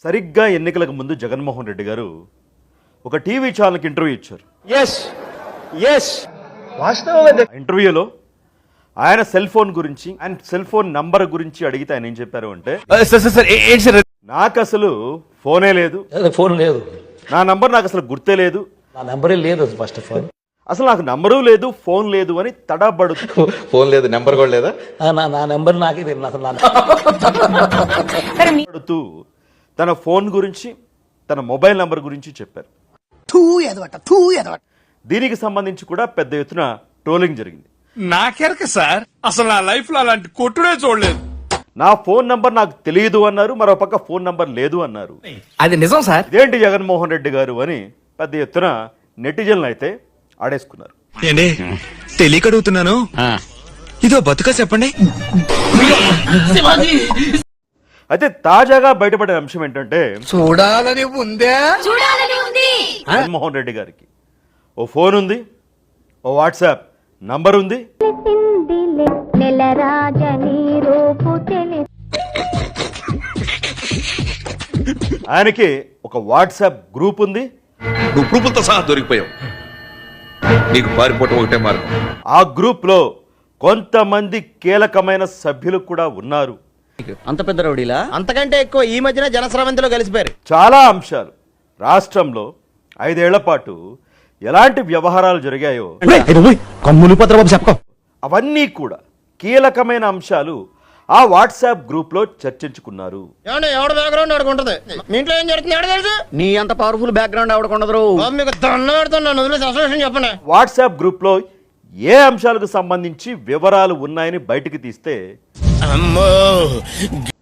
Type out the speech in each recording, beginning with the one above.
సరిగ్గా ఎన్నికలకు ముందు జగన్మోహన్ రెడ్డి గారు ఒక టీవీ ఛానల్కి ఇంటర్వ్యూ ఇచ్చారు. ఇంటర్వ్యూలో ఆయన సెల్ ఫోన్ గురించి అండ్ సెల్ ఫోన్ నంబర్ గురించి అడిగితే ఆయన ఏం చెప్పారు అంటే, నాకు అసలు ఫోనే లేదు, నా నంబర్ నాకు అసలు గుర్తే లేదు, నా నంబరే లేదు, ఫస్ట్ ఆఫ్ ఆల్ అసలు నాకు నంబరు లేదు, ఫోన్ లేదు అని తడబడుతూ, ఫోన్ లేదు, నెంబర్ కూడా లేదా, నా నెంబర్ నాకే తడబడుతూ తన ఫోన్ గురించి తన మొబైల్ నంబర్ గురించి చెప్పారు. దీనికి సంబంధించి కూడా పెద్ద ఎత్తున ట్రోలింగ్ జరిగింది. నాకెరక సార్, అసలు నా లైఫ్ లో అలాంటి కొట్టుడే చూడలేదు. నా ఫోన్ నంబర్ నాకు తెలియదు అన్నారు, మరో పక్క ఫోన్ నంబర్ లేదు అన్నారు. అది నిజం సార్. ఇదేంటి జగన్మోహన్ రెడ్డి గారు అని పెద్ద ఎత్తున నెటిజన్లు అయితే ఆడేసుకున్నారు. ఏంటి తెలియక అడుగుతున్నాను, ఇదో బతుక చెప్పండి. అయితే తాజాగా బయటపడే అంశం ఏంటంటే, చూడాలని ఉందే జగన్మోహన్ రెడ్డి గారికి ఓ ఫోన్ ఉంది, ఓ వాట్సాప్ నంబర్ ఉంది, ఆయనకి ఒక వాట్సాప్ గ్రూప్ ఉంది. నువ్వు ప్రూఫ్లతో సహా దొరికిపోయావు, నీకు పారిపోవటం ఒకటే మార్గం. ఆ గ్రూప్ లో కొంతమంది కీలకమైన సభ్యులు కూడా ఉన్నారు. అంత పెద్ద రౌడీలా? అంతకంటే ఎక్కువ ఈ మధ్యన జనస్రవంతిలో కలిసిపోయారు. చాలా అంశాలు రాష్ట్రంలో 5 ఏళ్ల పాటు ఎలాంటి వ్యవహారాలు జరిగాయో అవన్నీ కూడా కీలకమైన అంశాలు ఆ వాట్సాప్ గ్రూప్ లో చర్చించుకున్నారు. నీ అంత పవర్ఫుల్ బ్యాక్గ్రౌండ్ ఎవడకుండదు. వాట్సాప్ గ్రూప్ లో ఏ అంశాలకు సంబంధించి వివరాలు ఉన్నాయని బయటికి తీస్తే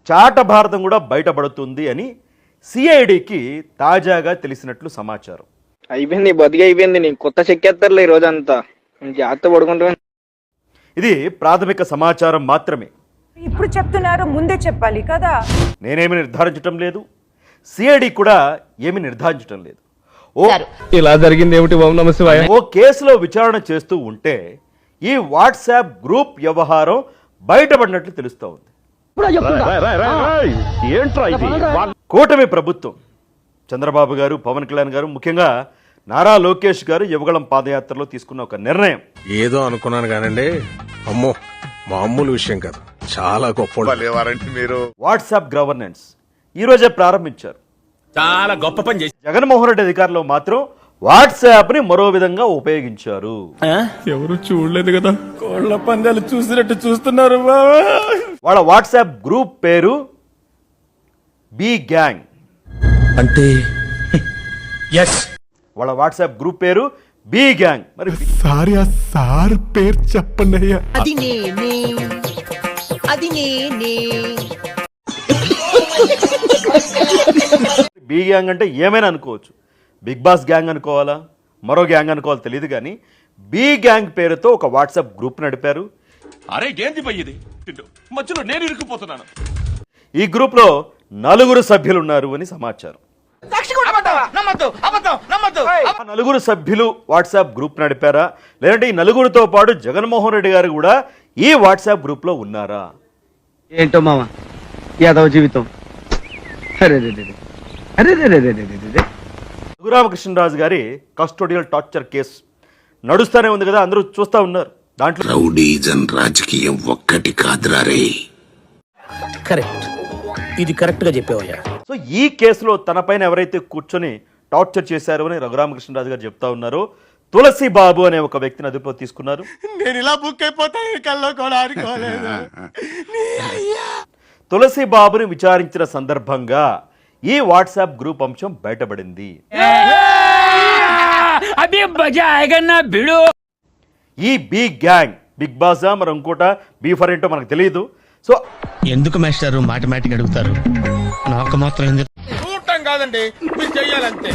చాట భారతం కూడా బయటపడుతుంది అని సిఐడికి తాజాగా తెలిసినట్లు సమాచారం. అయిపోయింది, బతికి అయిపోయింది, నీకు కొత్త చెక్కేస్తారులే ఈ రోజంతా, జాగ్రత్త పడుకుంటా. ఇది ప్రాథమిక సమాచారం మాత్రమే. ఇప్పుడు చెప్తున్నారు, ముందే చెప్పాలి కదా. నేనేమి నిర్ధారించటం లేదు, సిఐడి కూడా ఏమి నిర్ధారించటం లేదు. ఇలా జరిగింది ఏమిటి? ఓం నమః శివాయ. ఓ కేసులో విచారణ చేస్తూ ఉంటే ఈ వాట్సాప్ గ్రూప్ వ్యవహారం బయటపడినట్లు తెలుస్తూ ఉంది. కూటమి ప్రభుత్వం చంద్రబాబు గారు, పవన్ కళ్యాణ్ గారు, ముఖ్యంగా నారా లోకేష్ గారు యువగళం పాదయాత్రలో తీసుకున్న ఒక నిర్ణయం. ఏదో అనుకున్నాను కానండి, అమ్మో మామూలు విషయం కాదు, చాలా గొప్ప. మీరు వాట్సాప్ గవర్నెన్స్ ఈ రోజే ప్రారంభించారు. చాలా గొప్ప పని చేసి జగన్మోహన్ రెడ్డి అధికారులు మాత్రం వాట్సాప్ ని మరో విధంగా ఉపయోగించారు. ఎవరు చూడలేదు కదా, కోళ్ల పందాలు చూసినట్టు చూస్తున్నారు. వాళ్ళ వాట్సాప్ గ్రూప్ పేరు బి గ్యాంగ్. అంటే వాళ్ళ వాట్సాప్ గ్రూప్ పేరు బి గ్యాంగ్. మరి సార్ పేరు చెప్పండి అయ్యా. బి గ్యాంగ్ అంటే ఏమైనా అనుకోవచ్చు, బిగ్ బాస్ గ్యాంగ్ అనుకోవాలా, మరో గ్యాంగ్ అనుకోవాలో తెలియదు, కానీ బి గ్యాంగ్ పేరుతో ఒక వాట్సాప్ గ్రూప్ నడిపారు. అరే ఏంది ఇది, మధ్యలో నేను ఇరుక్కుపోతున్నాను. ఈ గ్రూప్ లో 4 సభ్యులు ఉన్నారు అని సమాచారం. ఆ 4 సభ్యులు వాట్సాప్ గ్రూప్ నడిపారా, లేదంటే ఈ 4తో పాటు జగన్మోహన్ రెడ్డి గారు కూడా ఈ వాట్సాప్ గ్రూప్ లో ఉన్నారా? ఏంటో మామ యాదవ జీవితం. రఘురామకృష్ణరాజు గారి కస్టోడియల్ టార్చర్ కేసు నడుస్తూనే ఉంది కదా, అందరూ చూస్తా ఉన్నారు. దాంట్లో రౌడీజన్ రాజకీయం ఒక్కటి కాదురారే. కరెక్ట్, ఇది కరెక్ట్ గా చెప్పావయ్యా. సో ఈ కేసులో తన పైన ఎవరైతే కూర్చొని టార్చర్ చేశారు అని రఘురామకృష్ణరాజు గారు చెప్తా ఉన్నారు. తులసి బాబు అనే ఒక వ్యక్తిని అదుపులో తీసుకున్నారు. నేను ఇలా బుక్ అయిపోతాను, కల్లో కూడా ఆడుకోలేదు. తులసి బాబుని విచారించిన సందర్భంగా ఈ వాట్సాప్ గ్రూప్ అంశం బయటపడింది. ఈ బి గ్యాంగ్ బిగ్ బాస్ మరి ఇంకోట బీ ఫర్ ఏంటో మనకు తెలియదు. సో ఎందుకు మాస్టారు మాటమాటిక్ అడుగుతారు? నాకు మాత్రం చూడటం కాదండి, మీరు చెయ్యాలంతే.